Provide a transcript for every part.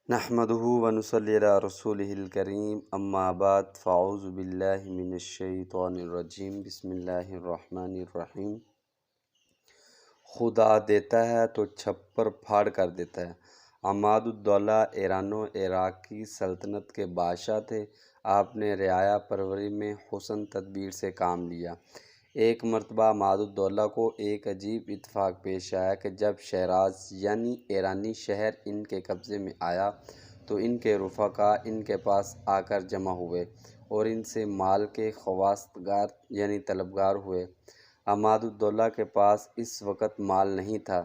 نحمدہ ونصلی علی رسولہ الکریم اما بعد فاعوذ باللہ من الشیطان الرجیم بسم اللہ الرحمن الرحیم۔ خدا دیتا ہے تو چھپر پھاڑ کر دیتا ہے۔ عماد الدولہ ایران و عراق کی سلطنت کے بادشاہ تھے۔ آپ نے رعایا پروری میں حسن تدبیر سے کام لیا۔ ایک مرتبہ عماد الدولہ کو ایک عجیب اتفاق پیش آیا کہ جب شیراز یعنی ایرانی شہر ان کے قبضے میں آیا تو ان کے رفقا ان کے پاس آ کر جمع ہوئے اور ان سے مال کے خواستگار یعنی طلبگار ہوئے۔ عماد الدولہ کے پاس اس وقت مال نہیں تھا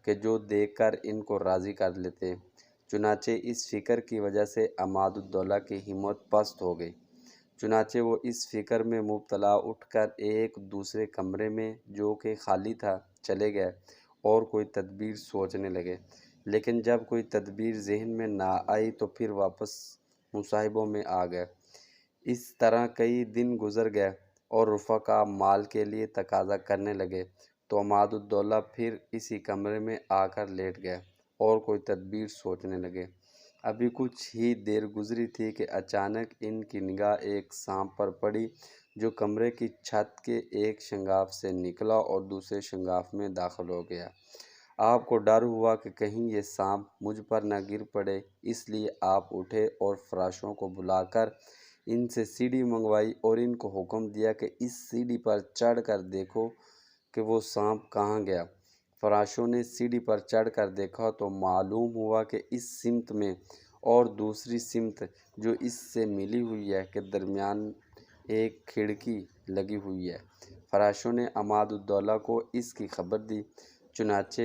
کہ جو دے کر ان کو راضی کر لیتے، چنانچہ اس فکر کی وجہ سے عماد الدولہ کی ہمت پست ہو گئی۔ چنانچہ وہ اس فکر میں مبتلا اٹھ کر ایک دوسرے کمرے میں جو کہ خالی تھا چلے گئے اور کوئی تدبیر سوچنے لگے، لیکن جب کوئی تدبیر ذہن میں نہ آئی تو پھر واپس مصاحبوں میں آ گئے۔ اس طرح کئی دن گزر گئے اور رفقا مال کے لیے تقاضا کرنے لگے تو عماد الدولہ پھر اسی کمرے میں آ کر لیٹ گئے اور کوئی تدبیر سوچنے لگے۔ ابھی کچھ ہی دیر گزری تھی کہ اچانک ان کی نگاہ ایک سانپ پر پڑی جو کمرے کی چھت کے ایک شنگاف سے نکلا اور دوسرے شنگاف میں داخل ہو گیا۔ آپ کو ڈر ہوا کہ کہیں یہ سانپ مجھ پر نہ گر پڑے، اس لیے آپ اٹھے اور فراشوں کو بلا کر ان سے سیڑھی منگوائی اور ان کو حکم دیا کہ اس سیڑھی پر چڑھ کر دیکھو کہ وہ سانپ کہاں گیا۔ فراشوں نے سیڑھی پر چڑھ کر دیکھا تو معلوم ہوا کہ اس سمت میں اور دوسری سمت جو اس سے ملی ہوئی ہے کے درمیان ایک کھڑکی لگی ہوئی ہے۔ فراشوں نے عماد الدولہ کو اس کی خبر دی، چنانچہ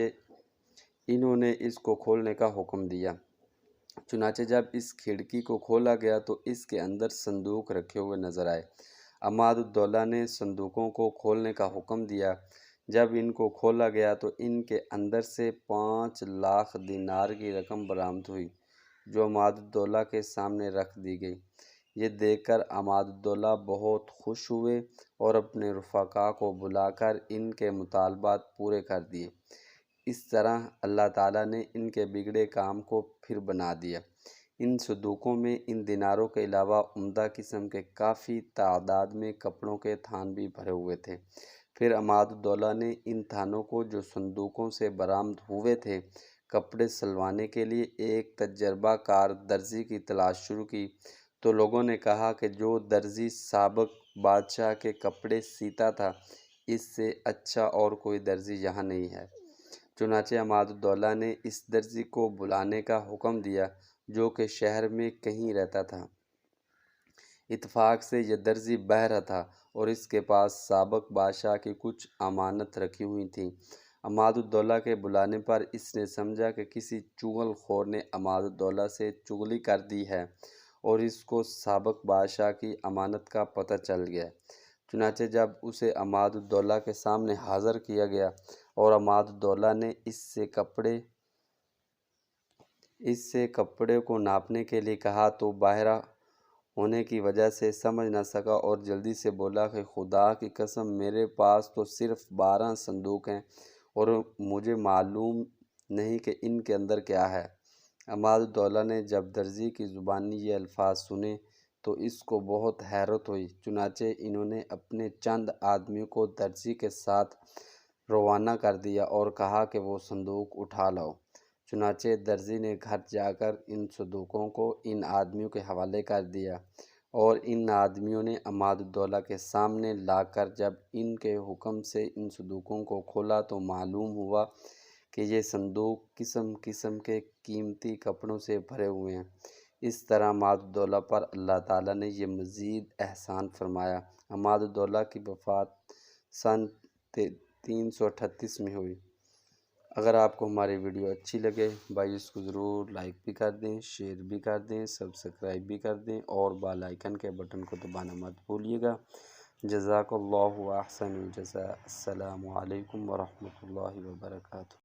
انہوں نے اس کو کھولنے کا حکم دیا۔ چنانچہ جب اس کھڑکی کو کھولا گیا تو اس کے اندر صندوق رکھے ہوئے نظر آئے۔ عماد الدولہ نے صندوقوں کو کھولنے کا حکم دیا۔ جب ان کو کھولا گیا تو ان کے اندر سے 5 لاکھ دینار کی رقم برآمد ہوئی جو عماد الدولہ کے سامنے رکھ دی گئی۔ یہ دیکھ کر عماد الدولہ بہت خوش ہوئے اور اپنے رفقا کو بلا کر ان کے مطالبات پورے کر دیے۔ اس طرح اللہ تعالیٰ نے ان کے بگڑے کام کو پھر بنا دیا۔ ان صندوقوں میں ان دیناروں کے علاوہ عمدہ قسم کے کافی تعداد میں کپڑوں کے تھان بھی بھرے ہوئے تھے۔ پھر عماد الدولہ نے ان تھانوں کو جو صندوقوں سے برآمد ہوئے تھے کپڑے سلوانے کے لیے ایک تجربہ کار درزی کی تلاش شروع کی تو لوگوں نے کہا کہ جو درزی سابق بادشاہ کے کپڑے سیتا تھا اس سے اچھا اور کوئی درزی یہاں نہیں ہے۔ چنانچہ عماد الدولہ نے اس درزی کو بلانے کا حکم دیا جو کہ شہر میں کہیں رہتا تھا۔ اتفاق سے یہ درزی بہرہ تھا اور اس کے پاس سابق بادشاہ کی کچھ امانت رکھی ہوئی تھیں۔ عماد الدولہ کے بلانے پر اس نے سمجھا کہ کسی چغل خور نے عماد الدولہ سے چغلی کر دی ہے اور اس کو سابق بادشاہ کی امانت کا پتہ چل گیا۔ چنانچہ جب اسے عماد الدولہ کے سامنے حاضر کیا گیا اور عماد الدولہ نے اس سے کپڑے کو ناپنے کے لیے کہا تو بہرہ ہونے کی وجہ سے سمجھ نہ سکا اور جلدی سے بولا کہ خدا کی قسم میرے پاس تو صرف 12 صندوق ہیں اور مجھے معلوم نہیں کہ ان کے اندر کیا ہے۔ عماد الدولہ نے جب درزی کی زبانی یہ الفاظ سنے تو اس کو بہت حیرت ہوئی، چنانچہ انہوں نے اپنے چند آدمیوں کو درزی کے ساتھ روانہ کر دیا اور کہا کہ وہ صندوق اٹھا لاؤ۔ چنانچہ درزی نے گھر جا کر ان صندوقوں کو ان آدمیوں کے حوالے کر دیا اور ان آدمیوں نے عماد الدولہ کے سامنے لا کر جب ان کے حکم سے ان صندوقوں کو کھولا تو معلوم ہوا کہ یہ صندوق قسم قسم کے قیمتی کپڑوں سے بھرے ہوئے ہیں۔ اس طرح عماد الدولہ پر اللہ تعالیٰ نے یہ مزید احسان فرمایا۔ عماد الدولہ کی وفات سن 338 میں ہوئی۔ اگر آپ کو ہماری ویڈیو اچھی لگے بھائی اس کو ضرور لائک بھی کر دیں، شیئر بھی کر دیں، سبسکرائب بھی کر دیں اور بیل آئیکن کے بٹن کو دبانا مت بھولیے گا۔ جزاک اللہ احسن الجزاء۔ السلام علیکم ورحمۃ اللہ وبرکاتہ۔